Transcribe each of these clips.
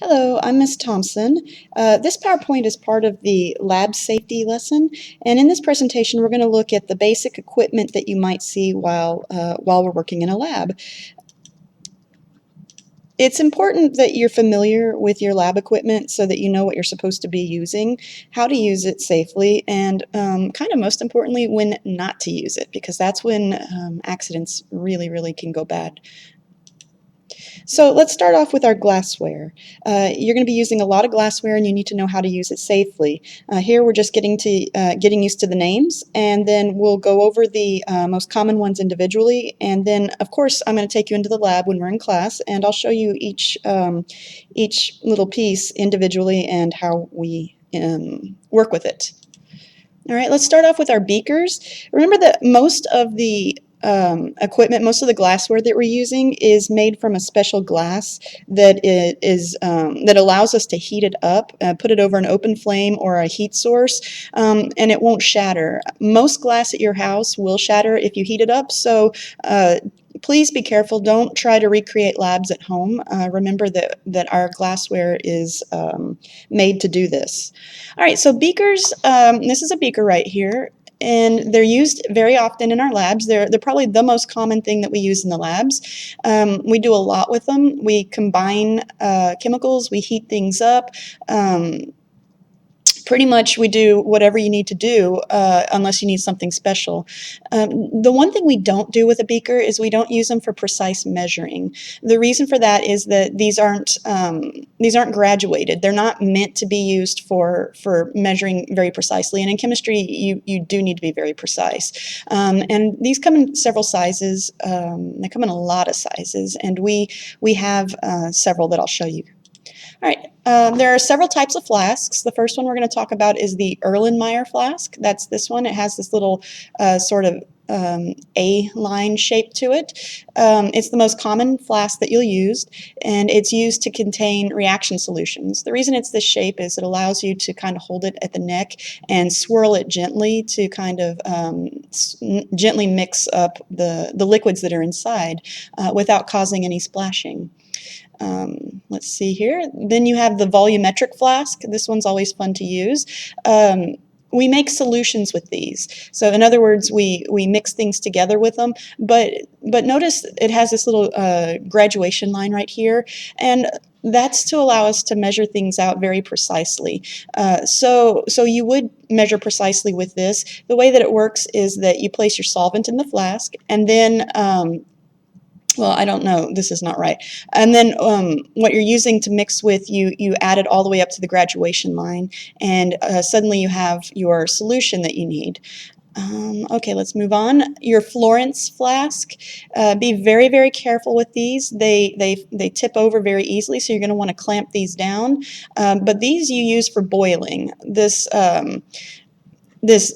Hello, I'm Miss Thompson. This PowerPoint is part of the lab safety lesson, and in this presentation we're going to look at the basic equipment that you might see while we're working in a lab. It's important that you're familiar with your lab equipment so that you know what you're supposed to be using, how to use it safely, and kind of most importantly, when not to use it, because that's when accidents really can go bad. So let's start off with our glassware. You're going to be using a lot of glassware and you need to know how to use it safely. Here we're just getting used to the names, and then we'll go over the most common ones individually, and then of course I'm going to take you into the lab when we're in class and I'll show you each little piece individually and how we work with it. All right, let's start off with our beakers. Remember that most of the equipment, most of the glassware that we're using is made from a special glass that allows us to heat it up, put it over an open flame or a heat source, and it won't shatter. Most glass at your house will shatter if you heat it up, so please be careful. Don't try to recreate labs at home. Remember that our glassware is made to do this. All right, so beakers, this is a beaker right here, and they're used very often in our labs. They're probably the most common thing that we use in the labs. We do a lot with them. We combine chemicals, we heat things up. Pretty much we do whatever you need to do unless you need something special. The one thing we don't do with a beaker is we don't use them for precise measuring. The reason for that is that these aren't graduated. They're not meant to be used for measuring very precisely. And in chemistry, you do need to be very precise. And these come in several sizes. They come in a lot of sizes, and we have several that I'll show you. All right, there are several types of flasks. The first one we're going to talk about is the Erlenmeyer flask. That's this one. It has this little sort of A-line shape to it. It's the most common flask that you'll use, and it's used to contain reaction solutions. The reason it's this shape is it allows you to kind of hold it at the neck and swirl it gently to kind of gently mix up the liquids that are inside without causing any splashing. Let's see here. Then you have the volumetric flask. This one's always fun to use. We make solutions with these. So in other words, we mix things together with them, but notice it has this little graduation line right here, and that's to allow us to measure things out very precisely. So you would measure precisely with this. The way that it works is that you place your solvent in the flask, and then well, I don't know, this is not right. And then what you're using to mix with, you add it all the way up to the graduation line, and suddenly you have your solution that you need. Okay, let's move on. Your Florence flask. Be very careful with these. They tip over very easily, so you're going to want to clamp these down. But these you use for boiling. This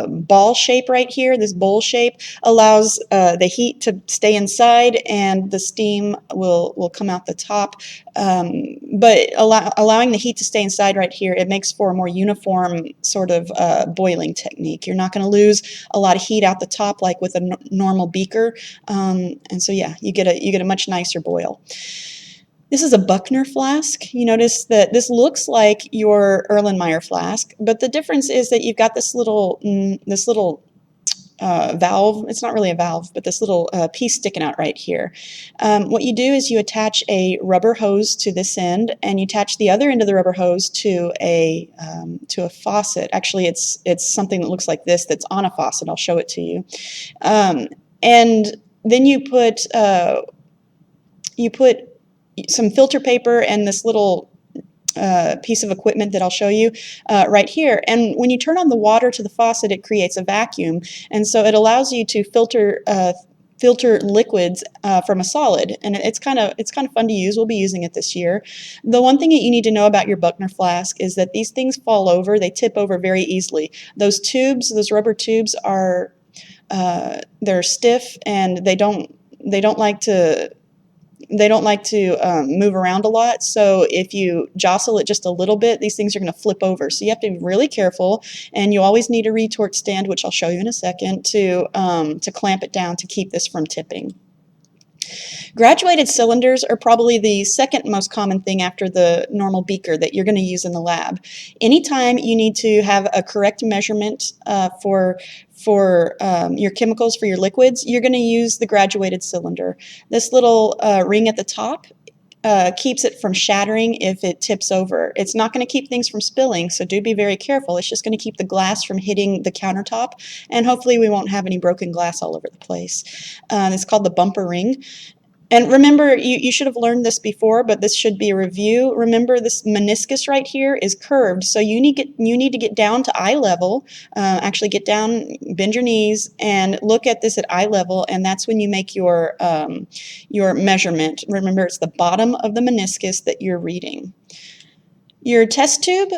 ball shape right here, this bowl shape, allows the heat to stay inside and the steam will come out the top. But allowing the heat to stay inside right here, it makes for a more uniform sort of boiling technique. You're not going to lose a lot of heat out the top like with a normal beaker. And so yeah, you get a much nicer boil. This is a Buchner flask. You notice that this looks like your Erlenmeyer flask, but the difference is that you've got this little valve. It's not really a valve, but this little piece sticking out right here. What you do is you attach a rubber hose to this end, and you attach the other end of the rubber hose to a faucet. Actually, it's something that looks like this that's on a faucet. I'll show it to you. And then you put some filter paper and this little piece of equipment that I'll show you right here. And when you turn on the water to the faucet, it creates a vacuum. And so it allows you to filter liquids from a solid, and it's kind of fun to use. We'll be using it this year. The one thing that you need to know about your Buchner flask is that these things fall over. They tip over very easily. Those tubes, those rubber tubes, are they're stiff, and they don't like to move around a lot. So if you jostle it just a little bit, these things are going to flip over. So you have to be really careful, and you always need a retort stand, which I'll show you in a second, to clamp it down to keep this from tipping. Graduated cylinders are probably the second most common thing after the normal beaker that you're going to use in the lab. Anytime you need to have a correct measurement for your chemicals, for your liquids, you're going to use the graduated cylinder. This little ring at the top keeps it from shattering if it tips over. It's not going to keep things from spilling, so do be very careful. It's just going to keep the glass from hitting the countertop, and hopefully we won't have any broken glass all over the place. It's called the bumper ring. And remember, you should have learned this before, but this should be a review. Remember, this meniscus right here is curved, so you need to get down to eye level, actually get down, bend your knees, and look at this at eye level, and that's when you make your measurement. Remember, it's the bottom of the meniscus that you're reading. Your test tube,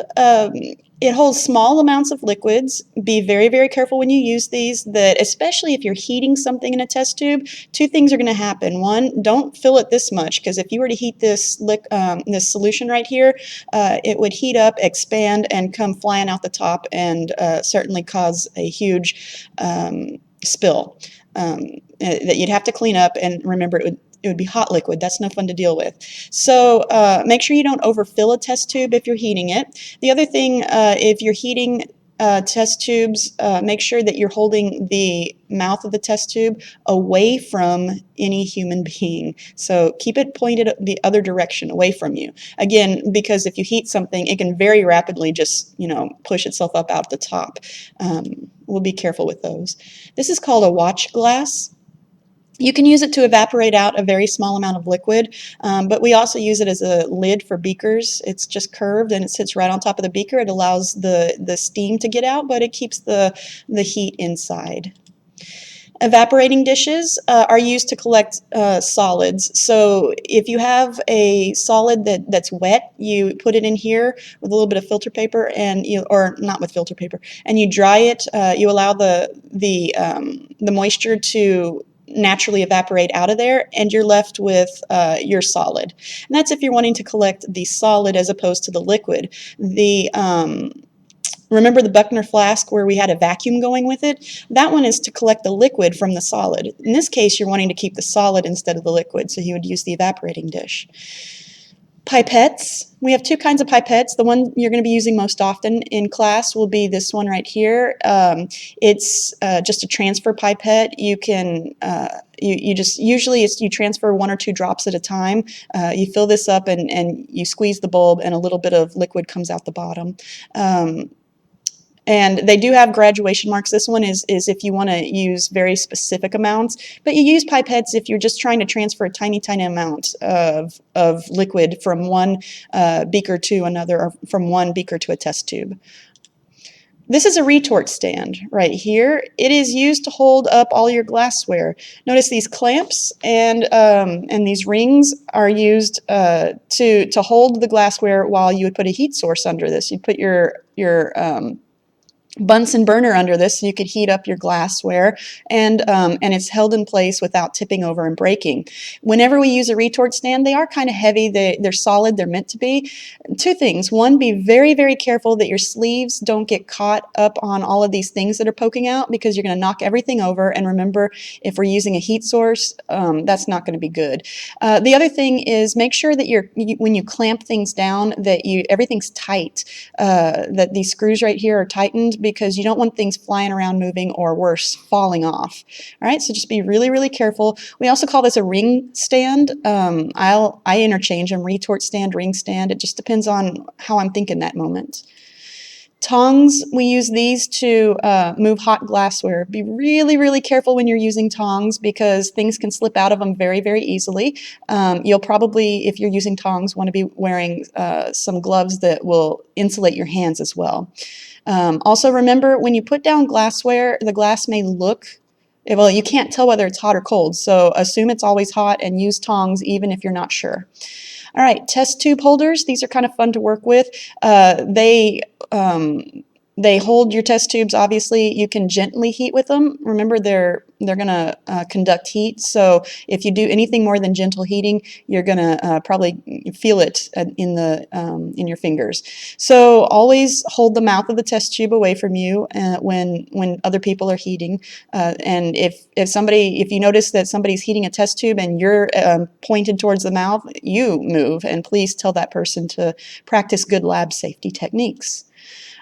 it holds small amounts of liquids. Be very, very careful when you use these, that especially if you're heating something in a test tube, two things are going to happen. One, don't fill it this much, because if you were to heat this solution right here, it would heat up, expand, and come flying out the top, and certainly cause a huge spill that you'd have to clean up. And remember, it would be hot liquid. That's no fun to deal with. So make sure you don't overfill a test tube if you're heating it. The other thing, if you're heating test tubes, make sure that you're holding the mouth of the test tube away from any human being. So keep it pointed the other direction, away from you. Again, because if you heat something, it can very rapidly just, push itself up out the top. We'll be careful with those. This is called a watch glass. You can use it to evaporate out a very small amount of liquid, but we also use it as a lid for beakers. It's just curved and it sits right on top of the beaker. It allows the steam to get out, but it keeps the heat inside. Evaporating dishes are used to collect solids. So if you have a solid that's wet, you put it in here with a little bit of filter paper, or not with filter paper, and you dry it. You allow the moisture to naturally evaporate out of there, and you're left with your solid. And that's if you're wanting to collect the solid as opposed to the liquid. Remember the Buckner flask where we had a vacuum going with it? That one is to collect the liquid from the solid. In this case, you're wanting to keep the solid instead of the liquid, so you would use the evaporating dish. Pipettes. We have two kinds of pipettes. The one you're going to be using most often in class will be this one right here. It's just a transfer pipette. You can usually you transfer 1 or 2 drops at a time. You fill this up and you squeeze the bulb, and a little bit of liquid comes out the bottom. And they do have graduation marks. This one is if you want to use very specific amounts, but you use pipettes if you're just trying to transfer a tiny, tiny amount of liquid from one beaker to another, or from one beaker to a test tube. This is a retort stand right here. It is used to hold up all your glassware. Notice these clamps and these rings are used to hold the glassware while you would put a heat source under this. You'd put your Bunsen burner under this so you could heat up your glassware, and it's held in place without tipping over and breaking. Whenever we use a retort stand, they are kind of heavy. They're solid. They're meant to be. Two things. One, be very, very careful that your sleeves don't get caught up on all of these things that are poking out, because you're going to knock everything over. And remember, if we're using a heat source, that's not going to be good. The other thing is make sure that when you clamp things down, that everything's tight, that these screws right here are tightened, because you don't want things flying around, moving, or worse, falling off. All right, so just be really, really careful. We also call this a ring stand. I interchange them, retort stand, ring stand. It just depends on how I'm thinking that moment. Tongs, we use these to move hot glassware. Be really, really careful when you're using tongs, because things can slip out of them very, very easily. You'll probably, if you're using tongs, want to be wearing some gloves that will insulate your hands as well. Also remember, when you put down glassware, the glass may look, well, you can't tell whether it's hot or cold, so assume it's always hot and use tongs even if you're not sure. All right, test tube holders. These are kind of fun to work with. They hold your test tubes. Obviously, you can gently heat with them. Remember, they're going to conduct heat. So if you do anything more than gentle heating, you're going to probably feel it in your fingers. So always hold the mouth of the test tube away from you when other people are heating. And if you notice that somebody's heating a test tube and you're pointed towards the mouth, you move, and please tell that person to practice good lab safety techniques.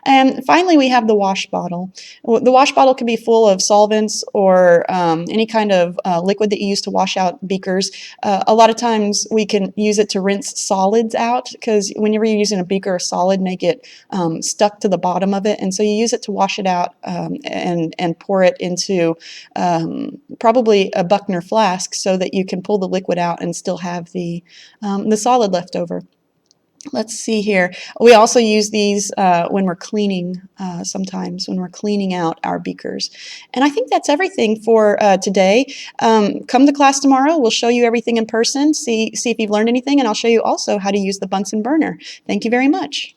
And finally, we have the wash bottle. The wash bottle can be full of solvents or any kind of liquid that you use to wash out beakers. A lot of times we can use it to rinse solids out, because whenever you're using a beaker, a solid may get stuck to the bottom of it. And so you use it to wash it out and pour it into probably a Buckner flask so that you can pull the liquid out and still have the solid left over. Let's see here. We also use these when we're cleaning, sometimes when we're cleaning out our beakers. And I think that's everything for today. Come to class tomorrow. We'll show you everything in person, see if you've learned anything, and I'll show you also how to use the Bunsen burner. Thank you very much.